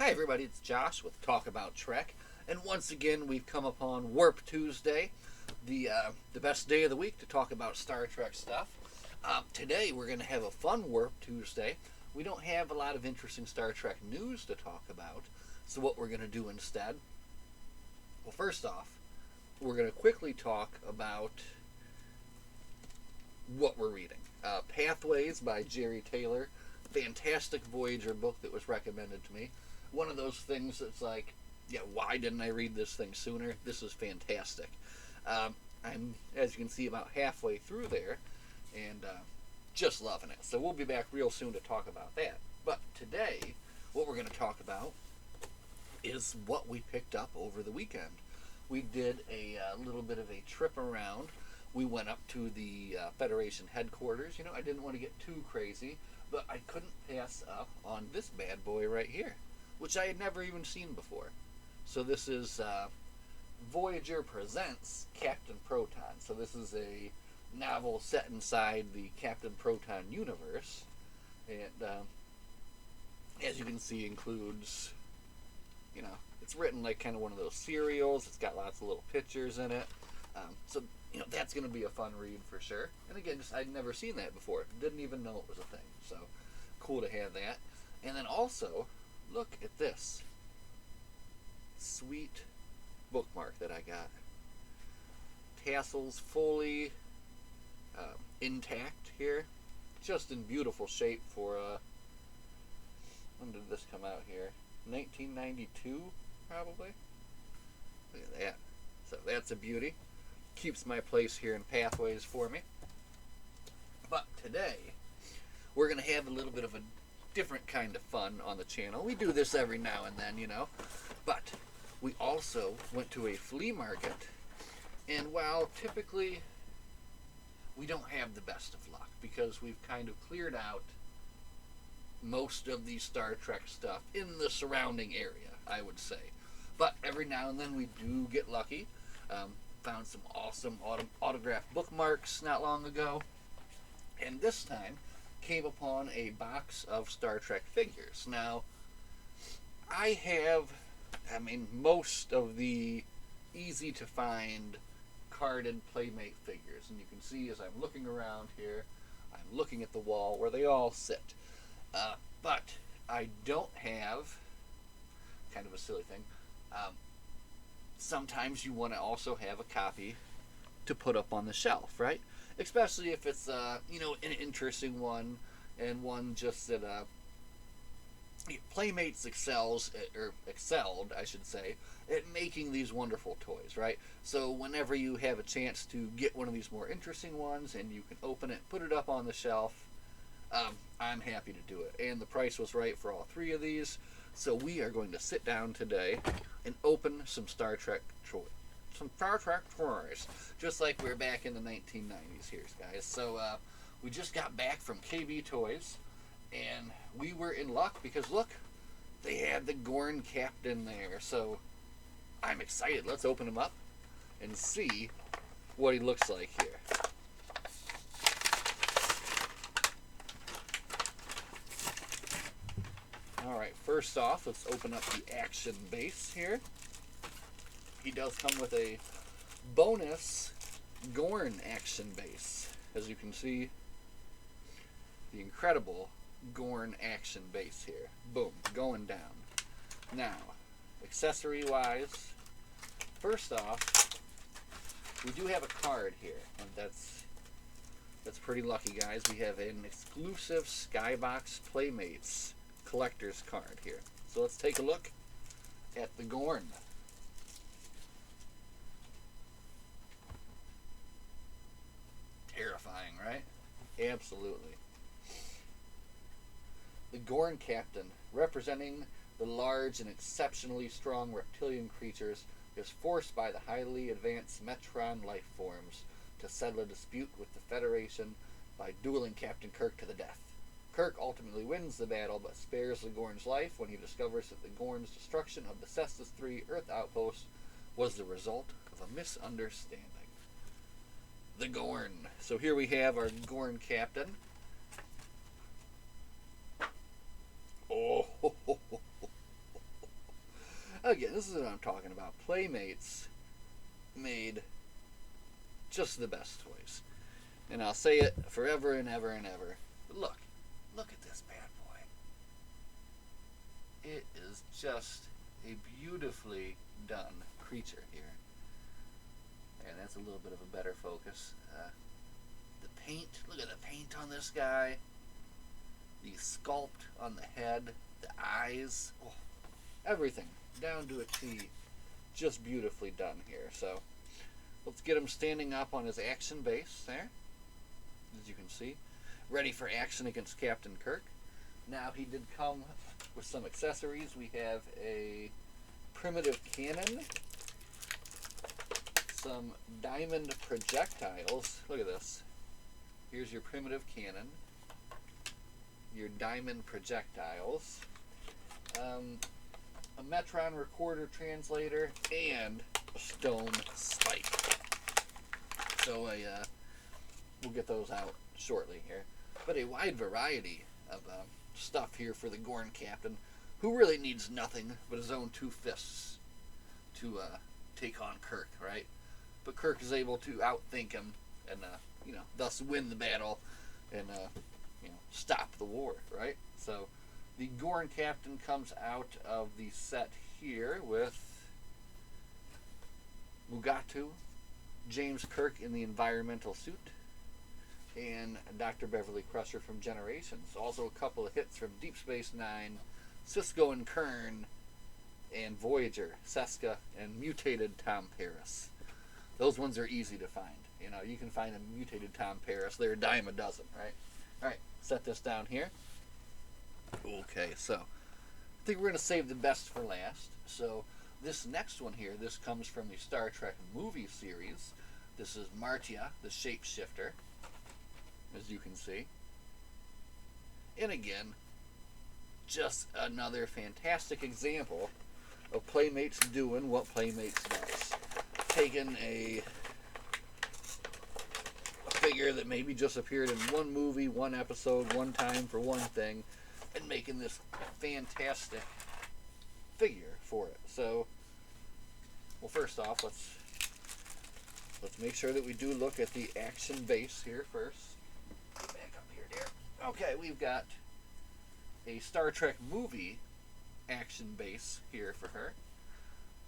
Hi everybody, it's Josh with Talk About Trek, and once again we've come upon Warp Tuesday, the best day of the week to talk about Star Trek stuff. Today we're going to have a fun Warp Tuesday. We don't have a lot of interesting Star Trek news to talk about, so what we're going to do instead, well, first off, we're going to quickly talk about what we're reading. Pathways by Jerry Taylor, fantastic Voyager book that was recommended to me. One of those things that's like, yeah, why didn't I read this thing sooner? This is fantastic. I'm, as you can see, about halfway through there, and just loving it. So we'll be back real soon to talk about that. But today, what we're going to talk about is what we picked up over the weekend. We did a little bit of a trip around. We went up to the Federation headquarters. You know, I didn't want to get too crazy, but I couldn't pass up on this bad boy right here, which I had never even seen before. So this is Voyager Presents Captain Proton. So this is a novel set inside the Captain Proton universe. And as you can see, includes, you know, it's written like kind of one of those serials. It's got lots of little pictures in it. So, you know, that's going to be a fun read for sure. And again, just I'd never seen that before. Didn't even know it was a thing. So, cool to have that. And then also, look at this sweet bookmark that I got. Tassels fully intact here. Just in beautiful shape for, when did this come out here? 1992, probably? Look at that. So that's a beauty. Keeps my place here in Pathways for me. But today, we're going to have a little bit of a different kind of fun on the channel. We do this every now and then, you know. But we also went to a flea market. And while typically we don't have the best of luck, because we've kind of cleared out most of the Star Trek stuff in the surrounding area, I would say. But every now and then we do get lucky. Found some awesome autographed bookmarks not long ago. And this time came upon a box of Star Trek figures. Now, I have, most of the easy to find carded Playmate figures. And you can see as I'm looking around here, I'm looking at the wall where they all sit. But I don't have, kind of a silly thing, sometimes you want to also have a copy to put up on the shelf, right? Especially if it's, an interesting one, and one just that Playmates excelled, I should say, at making these wonderful toys, right? So whenever you have a chance to get one of these more interesting ones, and you can open it, put it up on the shelf, I'm happy to do it. And the price was right for all three of these. So we are going to sit down today and open some Star Trek toys, just like we were back in the 1990s here, guys. So we just got back from KB Toys, and we were in luck because look, they had the Gorn Captain there. So I'm excited. Let's open him up and see what he looks like here. Alright, first off, let's open up the action base here. He does come with a bonus Gorn action base. As you can see, the incredible Gorn action base here. Boom, going down. Now, accessory-wise, first off, we do have a card here, and that's pretty lucky, guys. We have an exclusive Skybox Playmates collector's card here. So let's take a look at the Gorn. Terrifying, right? Absolutely. The Gorn Captain, representing the large and exceptionally strong reptilian creatures, is forced by the highly advanced Metron life forms to settle a dispute with the Federation by dueling Captain Kirk to the death. Kirk ultimately wins the battle, but spares the Gorn's life when he discovers that the Gorn's destruction of the Cestus III Earth outpost was the result of a misunderstanding. The Gorn. So here we have our Gorn Captain. Oh, Again, this is what I'm talking about. Playmates made just the best toys. And I'll say it forever and ever and ever. But look at this bad boy. It is just a beautifully done creature here. And that's a little bit of a better focus. The paint, look at the paint on this guy. The sculpt on the head, the eyes, everything down to a T. Just beautifully done here. So let's get him standing up on his action base there, as you can see, ready for action against Captain Kirk. Now, he did come with some accessories. We have a primitive cannon, some diamond projectiles. Look at this. Here's your primitive cannon, your diamond projectiles, a Metron recorder translator, and a stone spike. So we'll get those out shortly here. But a wide variety of stuff here for the Gorn Captain, who really needs nothing but his own two fists to take on Kirk, right? But Kirk is able to outthink him and, thus win the battle and, stop the war, right? So the Gorn Captain comes out of the set here with Mugatu, James Kirk in the environmental suit, and Dr. Beverly Crusher from Generations. Also a couple of hits from Deep Space Nine, Sisko and Kern, and Voyager, Seska, and mutated Tom Paris. Those ones are easy to find. You can find a mutated Tom Paris. They're a dime a dozen, right? All right, set this down here. Okay, so I think we're going to save the best for last. So this next one here, this comes from the Star Trek movie series. This is Martia, the shapeshifter, as you can see. And again, just another fantastic example of Playmates doing what Playmates does. Taking a figure that maybe just appeared in one movie, one episode, one time for one thing, and making this fantastic figure for it. So, well, first off, let's make sure that we do look at the action base here first. Back up here, dear. Okay, we've got a Star Trek movie action base here for her.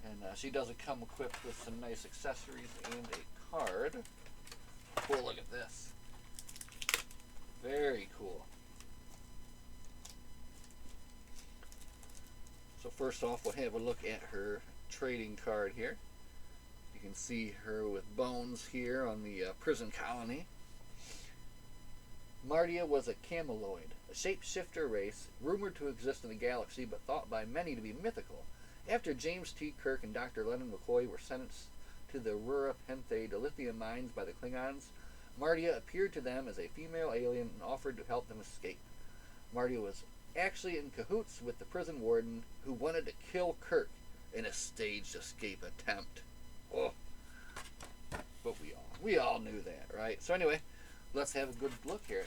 And she doesn't come equipped with some nice accessories and a card. Cool, look at this. Very cool. So first off, we'll have a look at her trading card here. You can see her with bones here on the prison colony. Martia was a cameloid, a shapeshifter race rumored to exist in the galaxy but thought by many to be mythical. After James T. Kirk and Dr. Leonard McCoy were sentenced to the Rura Penthe dilithium mines by the Klingons, Martia appeared to them as a female alien and offered to help them escape. Martia was actually in cahoots with the prison warden who wanted to kill Kirk in a staged escape attempt. Oh. But we all knew that, right? So anyway, let's have a good look here.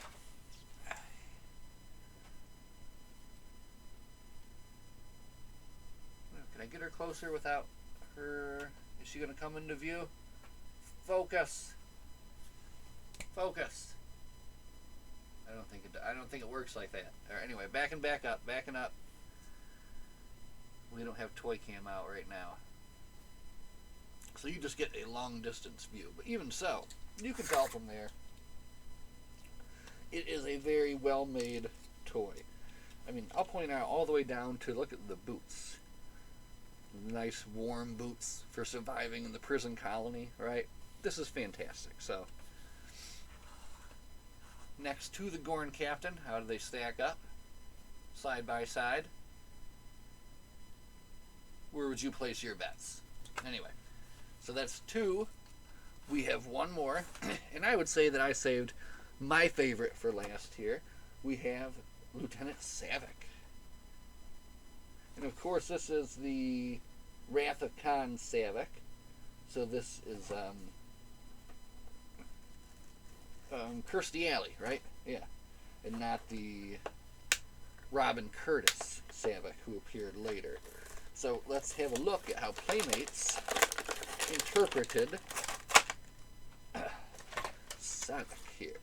Can I get her closer without her? Is she going to come into view? Focus. Focus. I don't think it works like that. All right, anyway, backing up. We don't have toy cam out right now, so you just get a long distance view. But even so, you can tell from there, it is a very well made toy. I mean, I'll point out all the way down to look at the boots. Nice warm boots for surviving in the prison colony, right? This is fantastic. So, next to the Gorn Captain, how do they stack up? Side by side. Where would you place your bets? Anyway, so that's two. We have one more, and I would say that I saved my favorite for last here. We have Lieutenant Savick. And of course, this is the Wrath of Khan Savick. So this is Kirstie Alley, right? Yeah. And not the Robin Curtis Savick who appeared later. So let's have a look at how Playmates interpreted Savick here.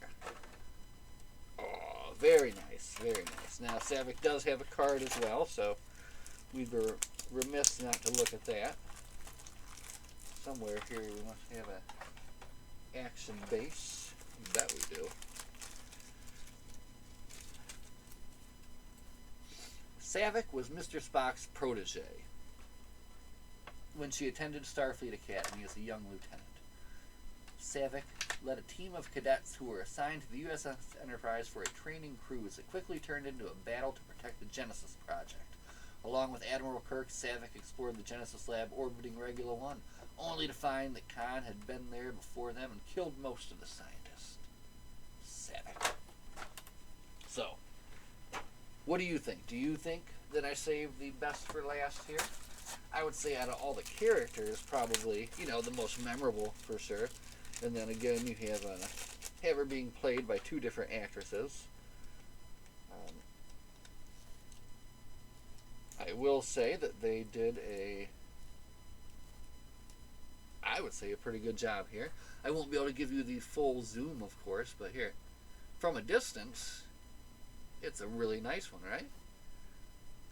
Oh, very nice, very nice. Now, Savick does have a card as well, so we were remiss not to look at that. Somewhere here we must have a action base. I bet we do. Savick was Mr. Spock's protege when she attended Starfleet Academy as a young lieutenant. Savick led a team of cadets who were assigned to the USS Enterprise for a training cruise that quickly turned into a battle to protect the Genesis project. Along with Admiral Kirk, Savick explored the Genesis lab orbiting Regula 1, only to find that Khan had been there before them and killed most of the scientists. Savick. So, what do you think? Do you think that I saved the best for last here? I would say out of all the characters, probably, the most memorable for sure. And then again, you have her being played by two different actresses. I will say that they did I would say a pretty good job here. I won't be able to give you the full zoom, of course, but here, from a distance, it's a really nice one, right?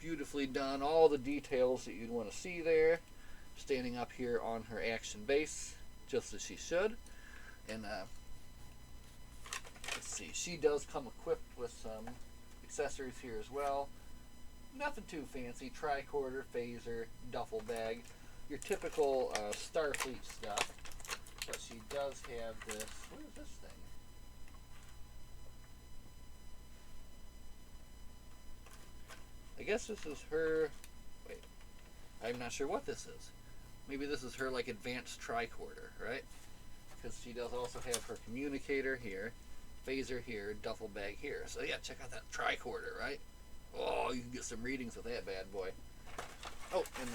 Beautifully done, all the details that you'd want to see there. Standing up here on her action base, just as she should. And let's see, she does come equipped with some accessories here as well. Nothing too fancy. Tricorder, phaser, duffel bag. Your typical Starfleet stuff. But she does have this. What is this thing? I guess this is her. Wait. I'm not sure what this is. Maybe this is her advanced tricorder, right? Because she does also have her communicator here, phaser here, duffel bag here. So yeah, check out that tricorder, right? Oh, you can get some readings with that bad boy. Oh, and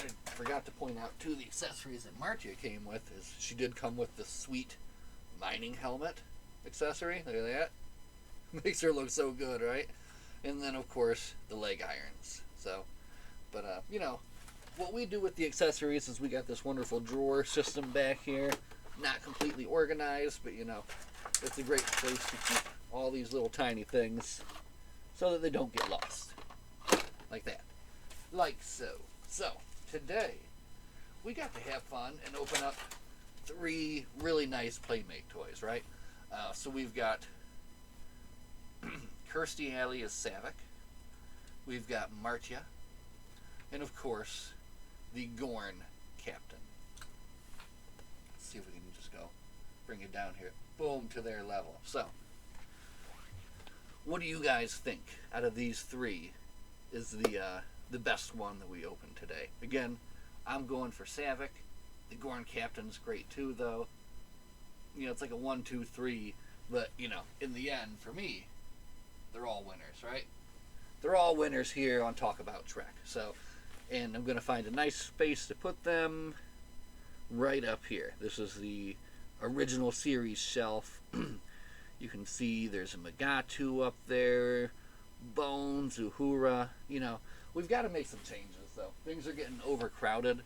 I forgot to point out too, the accessories that Martia came with is she did come with the sweet mining helmet accessory. Look at that. Makes her look so good, right? And then of course the leg irons. So, but what we do with the accessories is we got this wonderful drawer system back here. Not completely organized, but it's a great place to keep all these little tiny things so that they don't get lost. Like that. Like so. So, today, we got to have fun and open up 3 really nice Playmate toys, right? So we've got Kirstie Alley as Savick. We've got Martia. And of course, the Gorn Captain. Let's see if we can just go bring it down here. Boom, to their level. So, what do you guys think out of these 3 is the best one that we opened today? Again, I'm going for Savick. The Gorn Captain's great too, though. It's like a 1, 2, 3, but in the end, for me, they're all winners, right? They're all winners here on Talk About Trek. So, and I'm going to find a nice space to put them right up here. This is the original series shelf. You can see there's a Megatu up there, Bones, Uhura. We've got to make some changes, though. Things are getting overcrowded.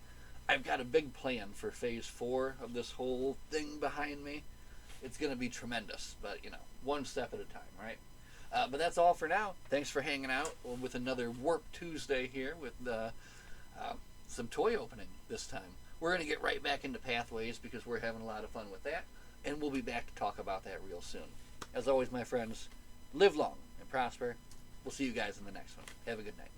I've got a big plan for Phase 4 of this whole thing behind me. It's going to be tremendous, but, one step at a time, right? But that's all for now. Thanks for hanging out with another Warp Tuesday here with some toy opening this time. We're going to get right back into Pathways because we're having a lot of fun with that, and we'll be back to talk about that real soon. As always, my friends, live long and prosper. We'll see you guys in the next one. Have a good night.